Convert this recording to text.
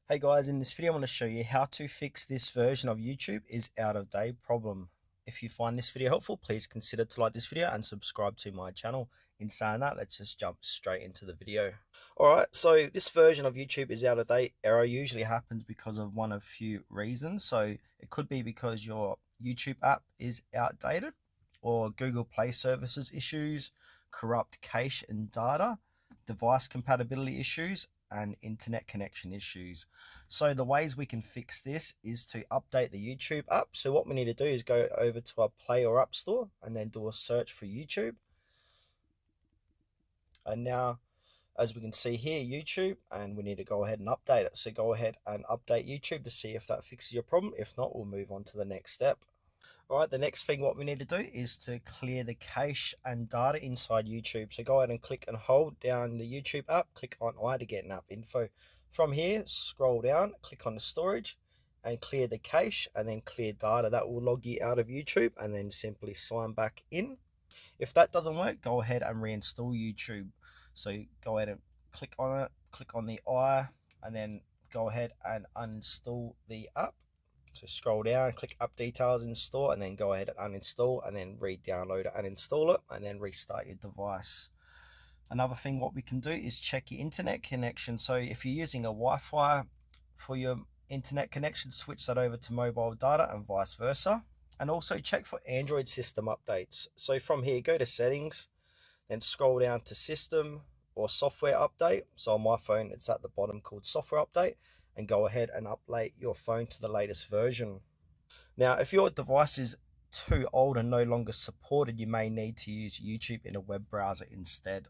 Hey guys, in this video I'm going to show you how to fix this version of YouTube is out of date problem. If you find this video helpful, please consider to like this video and subscribe to my channel. In saying that, let's just jump straight into the video. Alright, so this version of YouTube is out of date. Error usually happens because of one of few reasons. So it could be because your YouTube app is outdated, or Google Play services issues, corrupt cache and data, device compatibility issues, and internet connection issues. So the ways we can fix this is to update the YouTube app. So what we need to do is go over to our Play or App Store and then do a search for YouTube. And now, as we can see here, YouTube, and we need to go ahead and update it. So go ahead and update YouTube to see if that fixes your problem. If not, we'll move on to the next step. All right, the next thing what we need to do is to clear the cache and data inside YouTube. So go ahead and click and hold down the YouTube app, click on I to get an app info. From here, scroll down, click on the storage and clear the cache and then clear data. That will log you out of YouTube and then simply sign back in. If that doesn't work, go ahead and reinstall YouTube. So go ahead and click on it, click on the I, and then go ahead and uninstall the app. So scroll down, click app details, install, and then go ahead and uninstall, and then re-download it and install it, and then restart your device. Another thing what we can do is check your internet connection. So if you're using a Wi-Fi for your internet connection, switch that over to mobile data and vice versa. And also check for Android system updates. So from here, go to settings, then scroll down to system or software update. So on my phone, it's at the bottom called software update, and go ahead and update your phone to the latest version. Now, if your device is too old and no longer supported, you may need to use YouTube in a web browser instead.